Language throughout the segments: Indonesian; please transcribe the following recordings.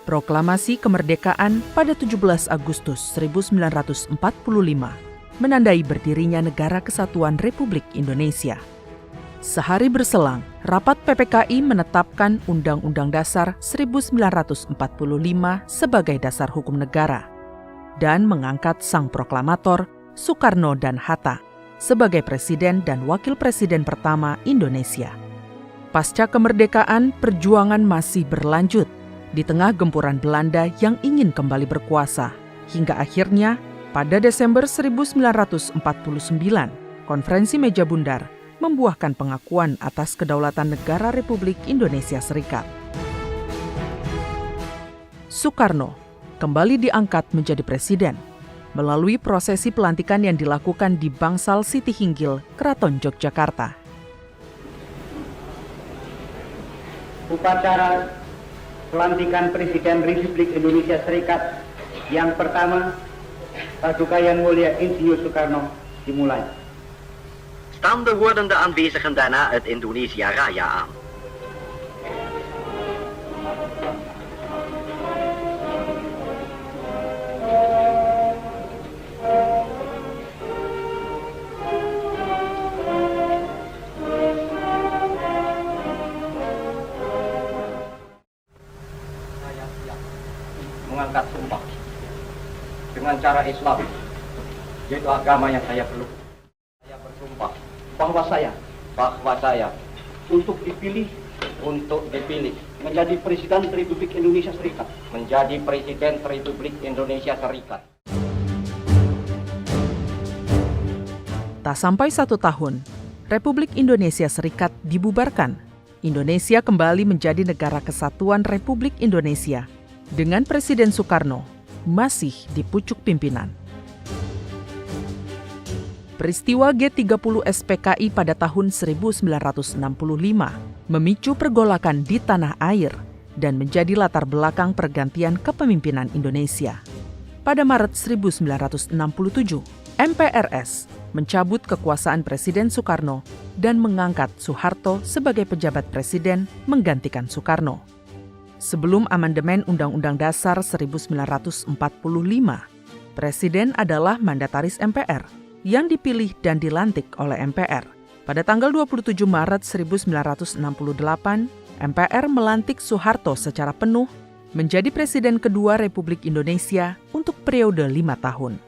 Proklamasi kemerdekaan pada 17 Agustus 1945 menandai berdirinya Negara Kesatuan Republik Indonesia. Sehari berselang, rapat PPKI menetapkan Undang-Undang Dasar 1945 sebagai dasar hukum negara dan mengangkat sang proklamator Soekarno dan Hatta sebagai presiden dan wakil presiden pertama Indonesia. Pasca kemerdekaan, perjuangan masih berlanjut di tengah gempuran Belanda yang ingin kembali berkuasa, hingga akhirnya pada Desember 1949, Konferensi Meja Bundar membuahkan pengakuan atas kedaulatan Negara Republik Indonesia Serikat. Soekarno kembali diangkat menjadi presiden melalui prosesi pelantikan yang dilakukan di Bangsal Siti Hinggil, Keraton Yogyakarta. Upacara pelantikan Presiden Republik Indonesia Serikat yang pertama, Paduka Yang Mulia Insinyur Soekarno, dimulai. Staan de wordende aanwezigen daarna het Indonesia Raya aan. Mengangkat sumpah dengan cara Islam, yaitu agama yang saya peluk. Saya bersumpah bahwa saya untuk dipilih menjadi Presiden Republik Indonesia Serikat. Tak sampai 1 tahun, Republik Indonesia Serikat dibubarkan. Indonesia kembali menjadi Negara Kesatuan Republik Indonesia dengan Presiden Soekarno masih di pucuk pimpinan. Peristiwa G30 SPKI pada tahun 1965 memicu pergolakan di tanah air dan menjadi latar belakang pergantian kepemimpinan Indonesia. Pada Maret 1967, MPRS mencabut kekuasaan Presiden Soekarno dan mengangkat Soeharto sebagai pejabat presiden menggantikan Soekarno. Sebelum amandemen Undang-Undang Dasar 1945, Presiden adalah mandataris MPR yang dipilih dan dilantik oleh MPR. Pada tanggal 27 Maret 1968, MPR melantik Soeharto secara penuh menjadi Presiden kedua Republik Indonesia untuk periode 5 tahun.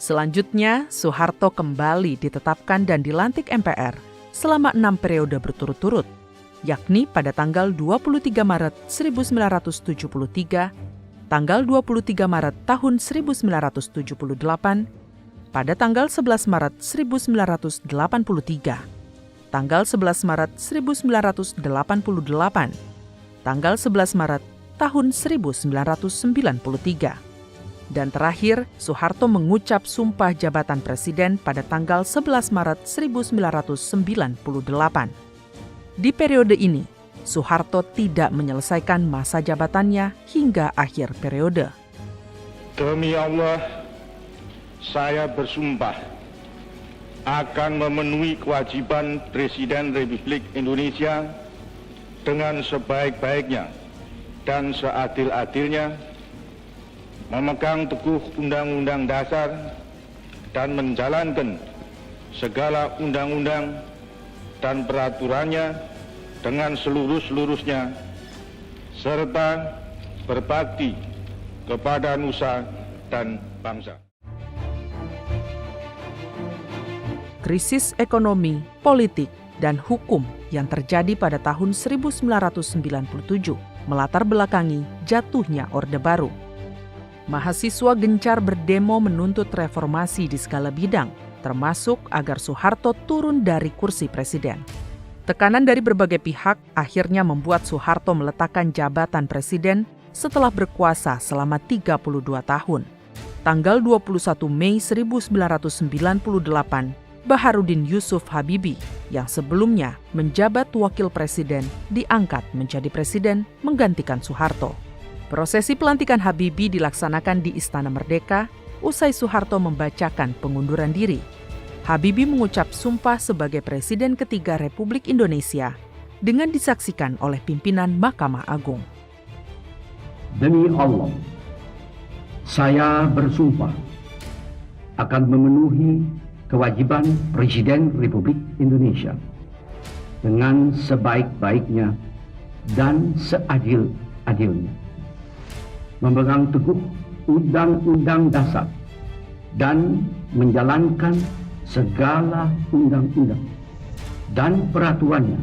Selanjutnya, Soeharto kembali ditetapkan dan dilantik MPR selama 6 periode berturut-turut, yakni pada tanggal 23 Maret 1973, tanggal 23 Maret tahun 1978, pada tanggal 11 Maret 1983, tanggal 11 Maret 1988, tanggal 11 Maret tahun 1993, dan terakhir Soeharto mengucap sumpah jabatan presiden pada tanggal 11 Maret 1998. Di periode ini, Soeharto tidak menyelesaikan masa jabatannya hingga akhir periode. Demi Allah, saya bersumpah akan memenuhi kewajiban Presiden Republik Indonesia dengan sebaik-baiknya dan seadil-adilnya, memegang teguh Undang-Undang Dasar dan menjalankan segala undang-undang dan peraturannya dengan seluruh-seluruhnya, serta berbakti kepada nusa dan bangsa. Krisis ekonomi, politik, dan hukum yang terjadi pada tahun 1997 melatar belakangi jatuhnya Orde Baru. Mahasiswa gencar berdemo menuntut reformasi di segala bidang, termasuk agar Soeharto turun dari kursi presiden. Tekanan dari berbagai pihak akhirnya membuat Soeharto meletakkan jabatan presiden setelah berkuasa selama 32 tahun. Tanggal 21 Mei 1998, Baharudin Yusuf Habibie yang sebelumnya menjabat wakil presiden diangkat menjadi presiden menggantikan Soeharto. Prosesi pelantikan Habibie dilaksanakan di Istana Merdeka usai Soeharto membacakan pengunduran diri. Habibie mengucap sumpah sebagai Presiden ketiga Republik Indonesia dengan disaksikan oleh pimpinan Mahkamah Agung. Demi Allah, saya bersumpah akan memenuhi kewajiban Presiden Republik Indonesia dengan sebaik-baiknya dan seadil-adilnya, memegang teguh Undang-Undang Dasar dan menjalankan segala undang-undang dan peraturannya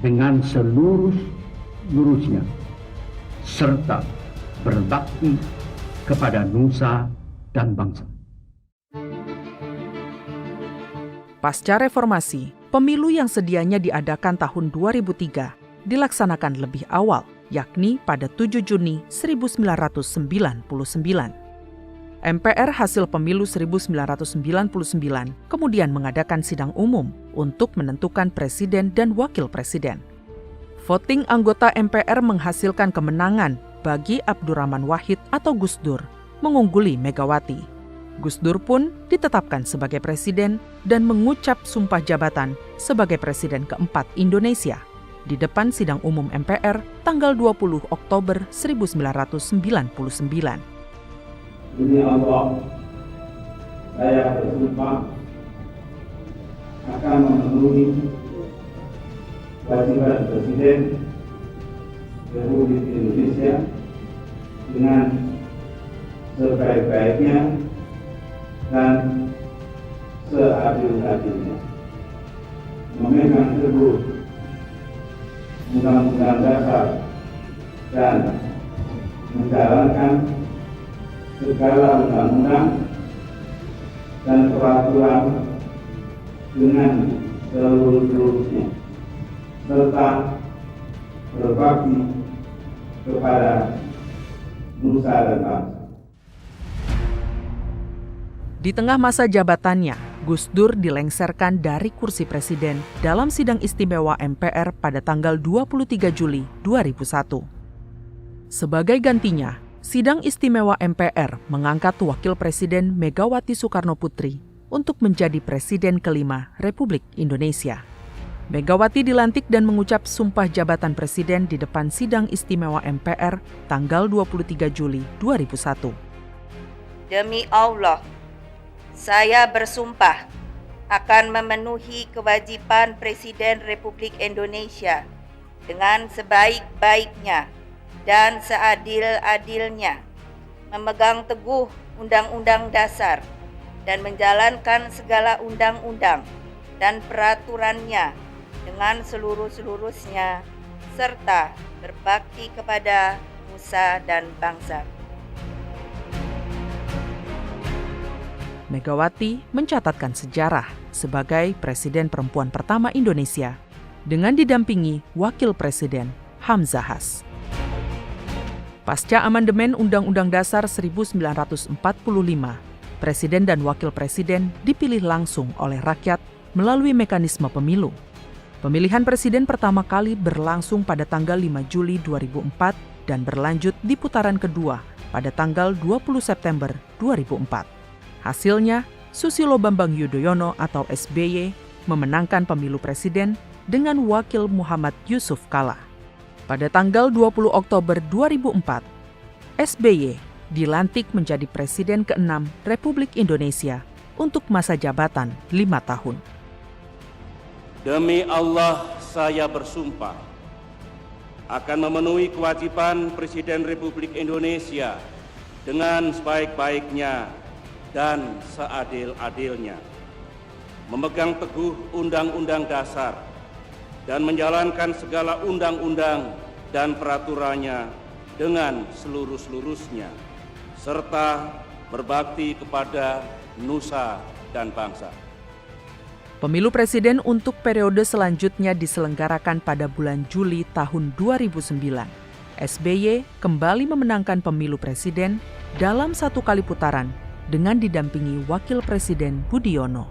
dengan seluruh-luruhnya, serta berbakti kepada nusa dan bangsa. Pasca reformasi, pemilu yang sedianya diadakan tahun 2003 dilaksanakan lebih awal, yakni pada 7 Juni 1999. MPR hasil pemilu 1999 kemudian mengadakan sidang umum untuk menentukan presiden dan wakil presiden. Voting anggota MPR menghasilkan kemenangan bagi Abdurrahman Wahid atau Gus Dur, mengungguli Megawati. Gus Dur pun ditetapkan sebagai presiden dan mengucap sumpah jabatan sebagai presiden keempat Indonesia di depan sidang umum MPR tanggal 20 Oktober 1999. Demi Allah, saya bersumpah akan memenuhi kewajiban Presiden Republik Indonesia dengan sebaik-baiknya dan seadil-adilnya, memegang teguh Undang-Undang Dasar dan menjalankan segala undang-undang dan peraturan dengan seluruh-luruhnya, serta berbakti kepada nusa dan bangsa. Di tengah masa jabatannya, Gus Dur dilengserkan dari kursi presiden dalam sidang istimewa MPR pada tanggal 23 Juli 2001. Sebagai gantinya, sidang istimewa MPR mengangkat Wakil Presiden Megawati Soekarnoputri untuk menjadi Presiden kelima Republik Indonesia. Megawati dilantik dan mengucap sumpah jabatan Presiden di depan sidang istimewa MPR tanggal 23 Juli 2001. Demi Allah, saya bersumpah akan memenuhi kewajiban Presiden Republik Indonesia dengan sebaik-baiknya dan seadil-adilnya, memegang teguh Undang-Undang Dasar dan menjalankan segala undang-undang dan peraturannya dengan seluruh-luruhnya, serta berbakti kepada nusa dan bangsa. Megawati mencatatkan sejarah sebagai presiden perempuan pertama Indonesia dengan didampingi Wakil Presiden Hamzahas. Pasca amandemen Undang-Undang Dasar 1945, Presiden dan Wakil Presiden dipilih langsung oleh rakyat melalui mekanisme pemilu. Pemilihan presiden pertama kali berlangsung pada tanggal 5 Juli 2004 dan berlanjut di putaran kedua pada tanggal 20 September 2004. Hasilnya, Susilo Bambang Yudhoyono atau SBY memenangkan pemilu presiden dengan Wakil Muhammad Yusuf Kalla. Pada tanggal 20 Oktober 2004, SBY dilantik menjadi Presiden ke-6 Republik Indonesia untuk masa jabatan 5 tahun. Demi Allah, saya bersumpah akan memenuhi kewajiban Presiden Republik Indonesia dengan sebaik-baiknya dan seadil-adilnya, memegang teguh Undang-Undang Dasar dan menjalankan segala undang-undang dan peraturannya dengan seluruh-luruhnya, serta berbakti kepada nusa dan bangsa. Pemilu presiden untuk periode selanjutnya diselenggarakan pada bulan Juli tahun 2009. SBY kembali memenangkan pemilu presiden dalam satu kali putaran dengan didampingi Wakil Presiden Budiono.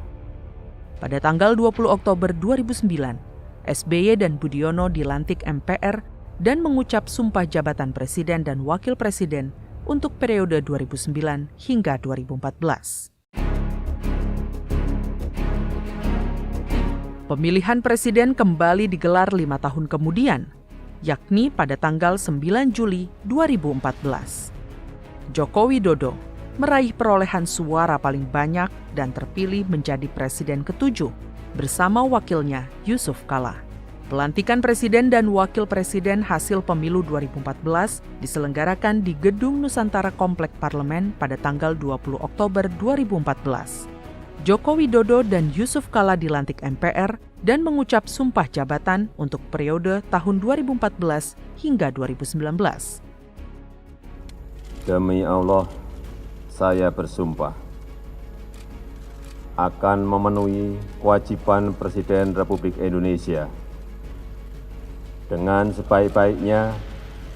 Pada tanggal 20 Oktober 2009, SBY dan Budiono dilantik MPR dan mengucap sumpah jabatan Presiden dan Wakil Presiden untuk periode 2009 hingga 2014. Pemilihan presiden kembali digelar 5 tahun kemudian, yakni pada tanggal 9 Juli 2014. Joko Widodo meraih perolehan suara paling banyak dan terpilih menjadi presiden ke-7 bersama wakilnya Yusuf Kala. Pelantikan presiden dan wakil presiden hasil pemilu 2014 diselenggarakan di Gedung Nusantara Komplek Parlemen pada tanggal 20 Oktober 2014. Joko Widodo dan Yusuf Kala dilantik MPR dan mengucap sumpah jabatan untuk periode tahun 2014 hingga 2019. Demi Allah, saya bersumpah akan memenuhi kewajiban Presiden Republik Indonesia dengan sebaik-baiknya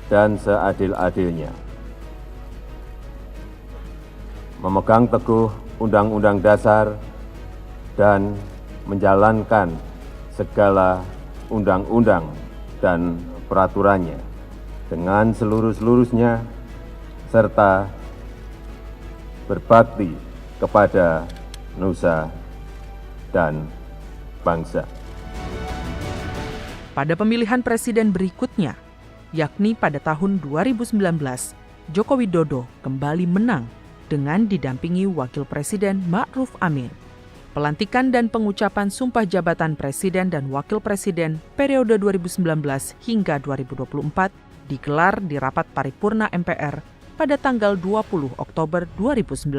dan seadil-adilnya, memegang teguh Undang-Undang Dasar dan menjalankan segala undang-undang dan peraturannya dengan seluruh-seluruhnya, serta berbakti kepada nusa dan bangsa. Pada pemilihan presiden berikutnya, yakni pada tahun 2019, Joko Widodo kembali menang dengan didampingi Wakil Presiden Ma'ruf Amin. Pelantikan dan pengucapan sumpah jabatan Presiden dan Wakil Presiden periode 2019 hingga 2024 digelar di rapat paripurna MPR pada tanggal 20 Oktober 2019.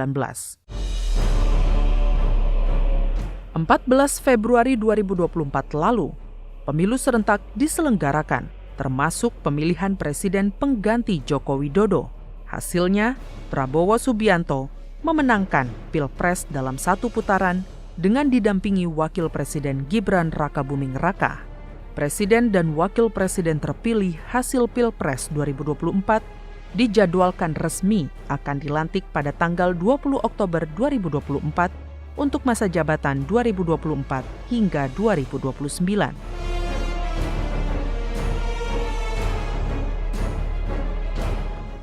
14 Februari 2024 lalu, pemilu serentak diselenggarakan, termasuk pemilihan presiden pengganti Joko Widodo. Hasilnya, Prabowo Subianto memenangkan Pilpres dalam satu putaran dengan didampingi Wakil Presiden Gibran Rakabuming Raka. Presiden dan Wakil Presiden terpilih hasil Pilpres 2024 dijadwalkan resmi akan dilantik pada tanggal 20 Oktober 2024 untuk masa jabatan 2024 hingga 2029.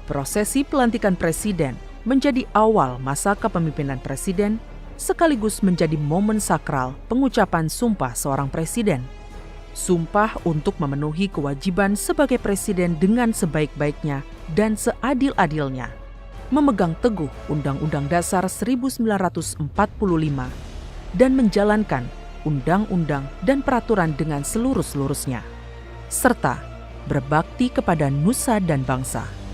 Prosesi pelantikan presiden menjadi awal masa kepemimpinan presiden sekaligus menjadi momen sakral pengucapan sumpah seorang presiden. Sumpah untuk memenuhi kewajiban sebagai presiden dengan sebaik-baiknya dan seadil-adilnya, memegang teguh Undang-Undang Dasar 1945 dan menjalankan undang-undang dan peraturan dengan seluruh-seluruhnya, serta berbakti kepada nusa dan bangsa.